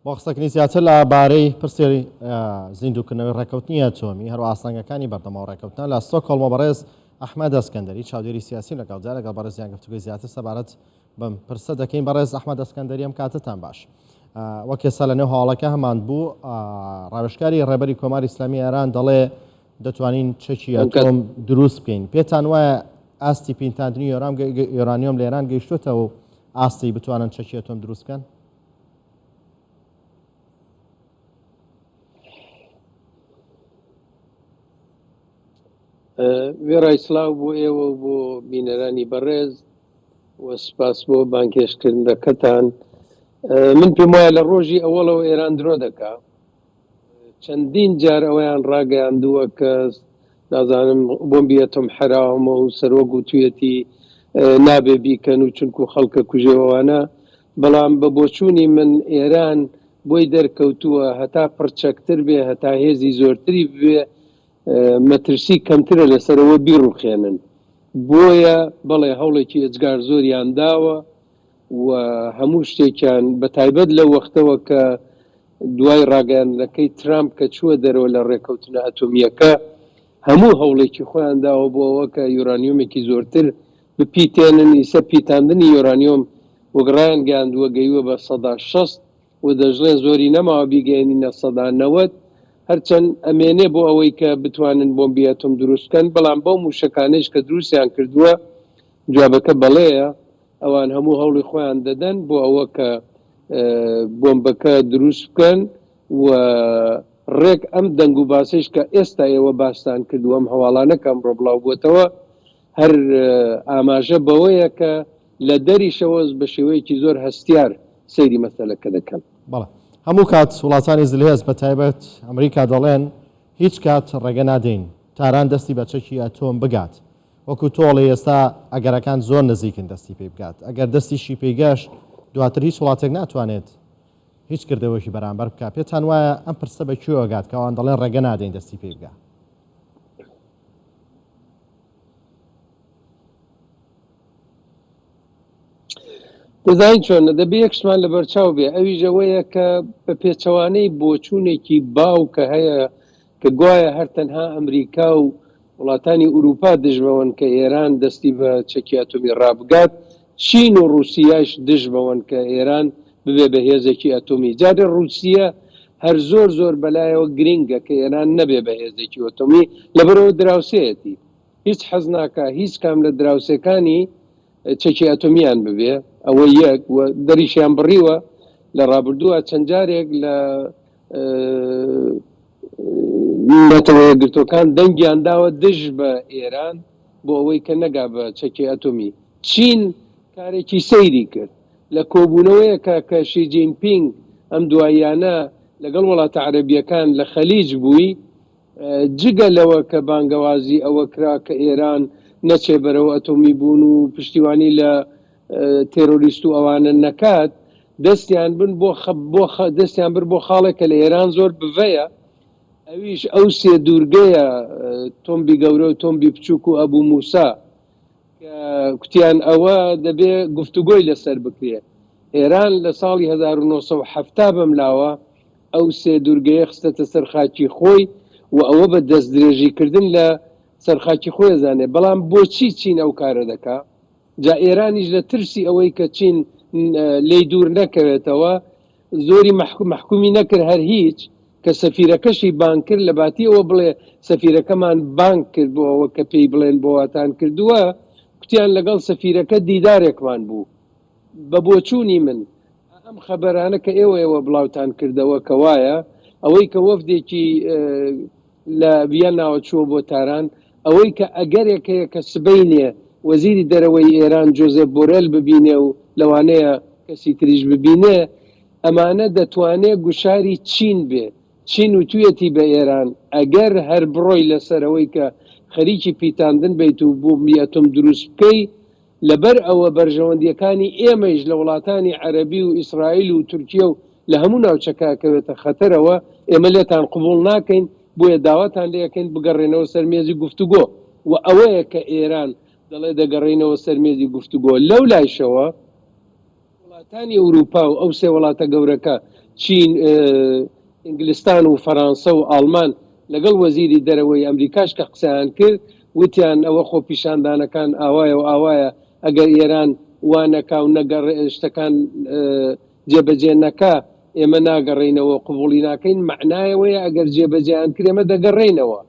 بۆ قسەکردنی زیاتر لەبارەی پرسیاری زیندووکردنەوەی ڕێکەوتنیە ئەتۆمی هەروە ئاسانگەکانی بەردەماو ڕێکەوتنە لە ستۆکهۆڵم بەڕێز ئەحمەد ئەسکەندەری چاودێری سیاسی لەگەڵ جا لەگەڵ بەڕێزیان گفتوگوی زیاتر سەبارەت بەم پرسە دەکەین. بەڕێز ئەحمەد ئەسکەندەری ئەم کاتتان باش. وەک ئێستا لەنێو هەواڵەکە هەمان بوو، ڕاوێژکاری ڕێبەری کۆماری ئیسلامی ئێران دەڵێ دەتوانین چەکی ئەتۆم دروست بکەین. پێتان وایە ئاستی پیتاندنی یۆرانیۆم لە ئێران گەیشتوتە و ئاستی بتوانن چەکی ئەتۆم دروست بکەن؟ وێڕای سلااو بۆ ئێوە بۆ بینەرانی بەڕێز و سپاس بۆ بانکێشکردنەکەتان. من پێم وایە لە ڕۆژی ئەوەڵەوە ئێران درۆ دەکا، چەندین جار ئەویان ڕاگەیاندووە کە نازانم بۆمبی ئەتۆم حرامە و سەرۆک و توێتی نابێ بیکەن و چونکو خەڵکە کوژێوانە، بەڵام بە بۆچوونی من ئێران بۆی دەرکەوتووە هەتا پڕچەکتر بێ، هەتا هێزی زۆرتری بێ، مەترسی کەمترە لەسەرەوە بیڕوخێنن. بۆیە بەڵێ هەوڵێکی ئەجگار زۆریان داوە و هەموو شتێکیان بە تایبەت لە وەختەوە کە دوای ڕاگەیاندنەکەی ترامپ کە چووە دەرەوە لە ڕێکەوتنە ئەتۆمیەکە، هەموو هەوڵێکی خۆیان داوە بۆ ئەوە کە یۆرانیۆمێکی زۆرتر بپیتێنن. ئیسە پیتاندنی یۆرانیۆم وەگڕایان گەیاندووە گەیوە بە 160 و دەژڵێن زۆری نەماوە بیگەێنینە 190، هەرچەند ئەمێنێ بۆ ئەوەی کە بتوانن بۆمبی ئەتۆم دروستکەن. بەڵام بەو موشەکانش کە دروستیان کردووە جوابەکە بەڵەیە، ئەوان هەموو هەوڵی خۆیان دەدەن بۆ ئەوە کە بۆمبەکە دروست بکەن و ڕێک ئەم دەنگ و باسش کە ئێستا ئێوە باستان کردووە ئەم هەواڵانەکەم ڕۆ بڵاو بووتەوە هەر ئاماژە بەوەیە کە لە دەریشەوە بە شێوەیەکی زۆر هەستیار سەیری مەسەلەکە دەکەن. بەڵێ هەموو کات وڵاتانی زلهێز بە تایبەت ئەمریکا دەڵێن هیچ کات ڕێگە نادەین تاران دەستی بە چەکی ئەتۆم بگات. وەکو تۆڵی ئێستا ئەگەرەکان زۆر نزیکن دەستی پێ بگات. ئەگەر دەستیشی پێیگەشت دواتر هیچ وڵاتێک ناتوانێت هیچ کردەوەکی بەرامبەر بکات. پێتان وایە ئەم پرسە بەکوێ ئەگات کەوان دەڵێن ڕێگە نادەین دەستی پێ بگات؟ دەزانین چۆنە دەبێ یەکشمان لە بەرچاو بێ، ئەویژەوەیە کە بە پێچەوانەی بۆچوونێکی باو کە هەیە کە گوایە هەر تەنها ئەمریکا و وڵاتانی ئوروپا دژبەوەن کە ئێران دەستی بە چەکی ئەتۆمی ڕابگات، چین و رووسیاش دژبەوەن کە ئێران ببێ بە هێزێکی ئەتۆمی. جارە رووسیا هەر زۆر زۆر بەلایەوە گرنگە کە ئێران نەبێ بە هێزێکی ئۆتۆمی لەبەرەوە دراوسەتی هیچ حەز ناکە هیچ کام لە دراوسەکانی چەکی ئەتۆمیان ببێ. ئەوە یەک دەریشیان بڕیوە لە ڕابردووە چەند جارێک لە نەتەوەیەگرتوەکان دەنگیان داوە دژ بە ئێران بۆ ئەوەی کە نەگا بە چەکی ئەتۆمی. چین کارێکی سەیری کرد لە کۆبوونەوەیە کە شی جینپینگ ئەم دواییانە لەگەڵ وڵاتە عەرەبیەکان لە خەلیج بووی، جگە لەوە کە بانگەوازی ئەوە کرا کە ئێران نەچێ بەرەوە ئەتۆمی بوون و پشتیوانی لە تێرۆریست و ئەوانە نەکات، دەستیان بر بۆ خاڵێکە لە ئێران زۆر بڤەیە. ئەویش ئەو سێ دوورگەیە تۆمبی گەورە و تۆمبی بچووک و ئەبوو موسا کە کوتیان ئەوە دەبێ گفتوگۆی لەسەر بکرێ. ئێران لە ساڵی 1970 بەملاوە ئەو سێ دوورگەیە خستەتە سەرخاکی خۆی و ئەوە بە دەست درێژیکردن لە سەرخاکی خۆی زانێ. بەڵام بۆچی چین ئەو کارە دەکا؟ جا ئێرانیش لە ترسی ئەوەی کە چین لی دوور نەکەوێتەوە زۆری محکومی نەکرد هەر هیچ، کە سەفیرەکەشی بان کرد لە باتی ئەوە بڵێ سەفیرەکەمان بانک کرد بۆ ئەوە کە پێی بڵێن بۆ واتان کردووە. کوتیان لەگەڵ سەفیرەکە دیدارێکمان بوو. بە بۆچوونی من ئەم خەبەرانە کە ئێوە بڵاوتان کردەوە کە وایە ئەوەی کە وەفدێکی لە ڤیەناوە چووە بۆ تاران، ئەوەی کە ئەگەرێک هەیە کە سبەینێ وەزیری دەرەوەی ئێران جۆزێف بۆرێل ببینێ و لەوانەیە کەسی تریش ببینێ، ئەمانە دەتوانێت گوشاری چین بێ. چین و توێتی بە ئێران ئەگەر هەر بڕۆی لەسەرەوەی کە خەریکی پیتاندن بیت و بۆمبی ئەتۆم دروست بکەی، لەبەر ئەوە بەرژەوەندیەکانی ئێمەش لە وڵاتانی عەرەبی و ئیسرائیل و تورکیە و لە هەموو ناوچەکەکەوێتە خەتەرەوە، ئێمە لێتان قبوڵ ناکەین، بۆیە داواتان لێەکەین بگەڕێنەوە سەرمێزی گفتوگۆ. و ئەوەیە کە ئێران دەڵێ دەگەڕێنەوە سەرمێزی گفتوگۆ. لەو لایشەوە وڵاتانی ئەوروپا و ئەو سێ وڵاتە گەورەکە چین ئینگلیستان و فەڕەنسا و ئاڵمان لەگەڵ وەزیری دەرەوەی ئەمریکاش کە قسەیان کرد وتیان ئەوە خۆ پیشاندانەکان ئاوایە و ئاوایە ئەگەر ئێران وانەکا و نەگەڕ شتەکان جێبەجێ نەکا ئێمە ناگەڕێینەوە قبوڵی ناکەین معنایەوەیە ئەگەر جێبەجێیان کرد ئێمە دەگەڕێینەوە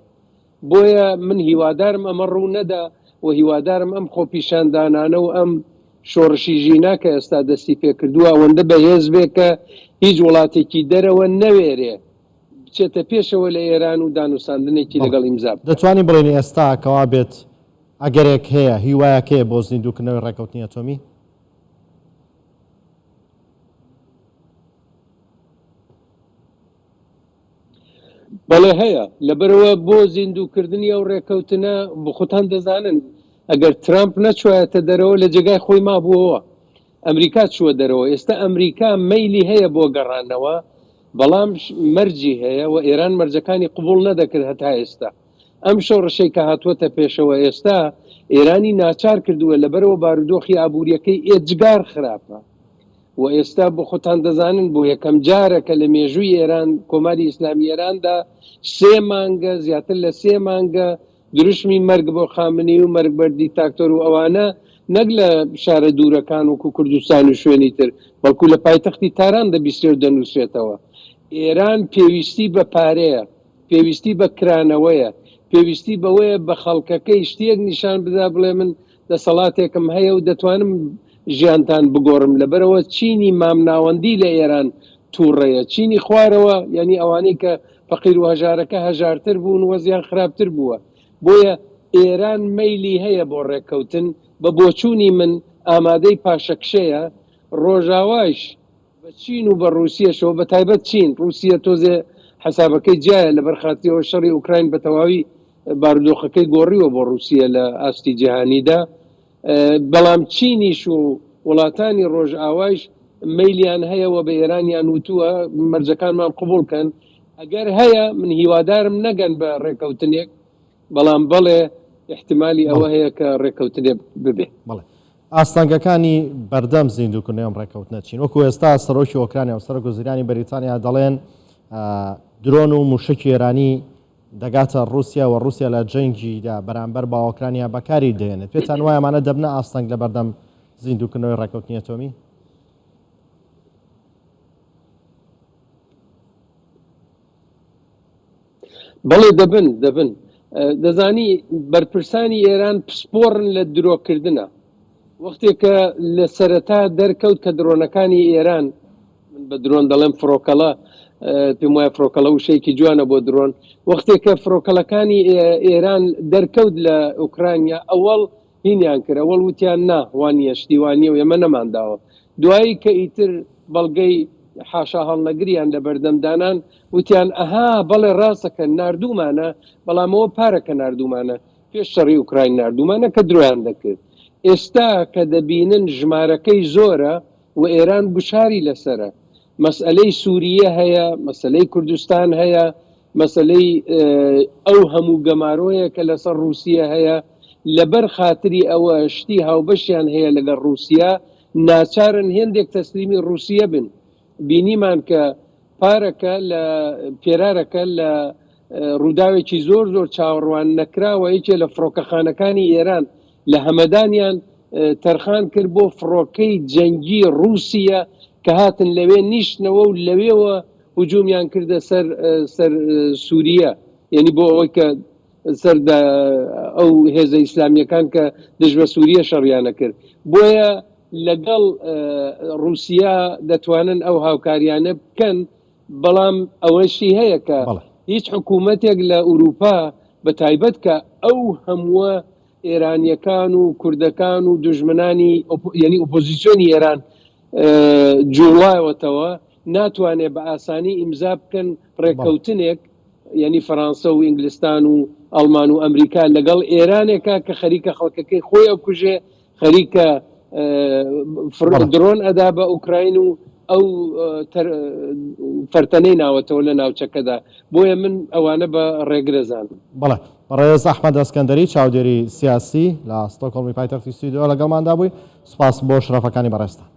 بۆیە من هیوادارم ئەمە ڕوو نەدا و هیوادارم ئەم خۆ پیشاندانانە و ئەم شۆڕشی ژینا کە ئێستا دەستی پێ کردووە ئەوەندە بەهێز بێ کە هیچ وڵاتێکی دەرەوە نەوێرێ بچێتە پێشەوە لە ئێران و دانوساندنێکی لەگەڵ ئیمزا دەتوانین بڵێنی ئێستا کەوا بێت ئەگەرێک هەیە هیوایەکەیە بۆ زیندووکردنەوەی ڕێکەوتنی ئەتۆمی؟ بەڵێ هەیە لەبەرەوە بۆ زیندووکردنی ئەو ڕێکەوتنە بخۆتان دەزانن ئەگەر ترامپ نەچوایەتە دەرەوە لە جێگای خۆی مابووەوە ئەمریکا چووە دەرەوە ئێستا ئەمریکا مەیلی هەیە بۆ گەڕانەوە بەڵام مەرجی هەیە و ئێران مەرجەکانی قبول نەدەکرد هەتا ئێستا ئەم شۆڕشەی کە هاتووەتە پێشەوە ئێستا ئێرانی ناچار کردووە لەبەرەوە بارودۆخی ئابوووریەکەی ئێجگار خراپە و ئێستا بۆ خۆتان دەزانن بۆ یەکەم جارەکە لە مێژووی ئێران کۆماری ئیسلامی ئێراندا 3 مانگە زیاتر لە 3 مانگە دروشمی مەرگ بۆ خامنەی و مەرگ بەردی تاکتۆر و ئەوانە نەک لە شارە دوورەکان وکو کوردستان و شوێنی تر بەڵکو لە پایتەختی تاران دەبیستێ و دەنووسێتەوە ئێران پێویستی بە پارەیە پێویستی بە کرانەوەیە پێویستی بەوەیە بە خەڵکەکەی شتێک نیشان بدا بڵێ من دەسەڵاتێکم هەیە و دەتوانم ژیانتان بگۆڕم لەبەرەوە چینی مامناوەندی لە ئێران تووڕەیە چینی خوارەوە یعنی ئەوانەی کە فەقیر و هەژارەکە هەژارتر بوون وەزیان خراپتر بووە بۆیە ئێران مەیلی هەیە بۆ ڕێککەوتن بە بۆچوونی من ئامادەی پاشەکشەیە ڕۆژاوایش بە چین و بە رووسیەشەوە بە تایبەت چین رووسیە تۆزێ حسابەکەی جایە لە بەرخاتیەوە شەڕی ئوکراین بە تەواوی بارودۆخەکەی گۆڕیوە بۆ رووسیە لە ئاستی جیهانیدا بەڵام چینیش و وڵاتانی ڕۆژ ئاوایش مەیلیان هەیەوە بە ئێرانیان وتووە مەرجەکانمان قبولکەن ئەگەر هەیە من هیوادارم نەگەن بە ڕێکەوتنێک بەڵام بەڵێ احتیمالی ئەوە هەیە کە ڕێکەوتنێ ببێ بڵێ ئاستانگەکانی بەردەم زیندووکردنەوەی ئەم ڕێکەوتنە چین وەکو ئێستا سەرۆکی ئۆکرانیا و سەرۆک وەزیرانی بەریتانیا دەڵێن درۆن و موشکی ئێرانی دەگاتە رووسیا و رووسیا لە جەنگیدا بەرامبەر با ئۆکرانیا بەکاری دێنێت پێتان وایە ئەمانە دەبنە ئاستەنگ لە بەردەم زیندووکردنەوەی ڕێکەوتنی ئەتۆمی؟ بەڵێ دەبن دەزانی بەرپرسانی ئێران پسپۆڕن لە درۆکردنە وەختێکە لە سەرەتا دەرکەوت کە درۆنەکانی ئێران من بە درۆن دەڵێم فڕۆکەڵە پێم وایە فڕۆکەڵە وشەیەکی جوانە بۆ درۆن وەختێکە فڕۆکەڵەکانی ئێران دەرکەوت لە ئوکرانیا ئەوەڵ هینیان کرد ئەوەڵ وتیان نا وانە شتیوانیە و ئێمە نەمانداوە دوایی کە ئیتر بەڵگەی حاشا هەڵنەگریان لە بەردەمدانان وتیان ئەها بەڵێ ڕاستەکە نردومانە بەڵامەوە پارەکە نردومانە پێش شەڕی ئوکراین نردومانە کە درۆیان دەکرد ئێستا کە دەبینن ژمارەکەی زۆرە و ئێران گوشاری لەسرە مەسئلەی سووریە هەیە مەسئلەی کوردستان هەیە مەسئلەی ئەو هەموو گەمارۆیە کە لەسەر رووسیە هەیە لەبەر خاتری ئەوە شتی هاوبەشیان هەیە لەگەڵ رووسیا ناچارن هێندێک تەسلیمی رووسیە بن بینیمان کە پارەکە لە پێرارەکە لە ڕووداوێکی زۆر چاوەڕوان نەکراوە یەکێ لە فڕۆکەخانەکانی ئێران لە هەمەدانیان تەرخان کرد بۆ فڕۆکەی جەنگی رووسیە کە هاتن لەوێ نیشتنەوە و لەوێەوە هجوومیان کردە سەر سووریە یعنی بۆ ئەوەی کە سەر ئەو هێزە ئیسلامیەکان کە دژ بە سووریە شەڕیانە کرد بۆیە لەگەڵ رووسیا دەتوانن ئەو هاوکاریانە بکەن بەڵام ئەوەشی هەیە کە هیچ حکوومەتێک لە ئوروپا بە تایبەت کە ئەو هەمووە ئێرانیەکان و کوردەکان و دژمنانی یعنی ئۆپۆزیسیۆنی ئێران جوڵایەوەتەوە ناتوانێت بە ئاسانی ئیمزا بکەن ڕێککەوتنێک یعنی فەڕەنسا و ئینگلیستان و ئەڵمان و ئەمریکا لەگەڵ ئێرانێکە کە خەریکە خەڵکەکەی خۆی ئەو کوژێ خەریکە درۆن ئەدا بە ئوکراین و ئەو فەرتەنەی ناوەتەوە لە ناوچەکەدا بۆیە من ئەوانە بە ڕێگرەزان بەڵێ بەڕێز ئەحمەد ئەسکەندەری چاودێری سیاسی لە ستۆکهۆڵمی پایتەختی سویدەوە لەگەڵماندا بووی سوپاس بۆ شرەفەکانی بەڕێستە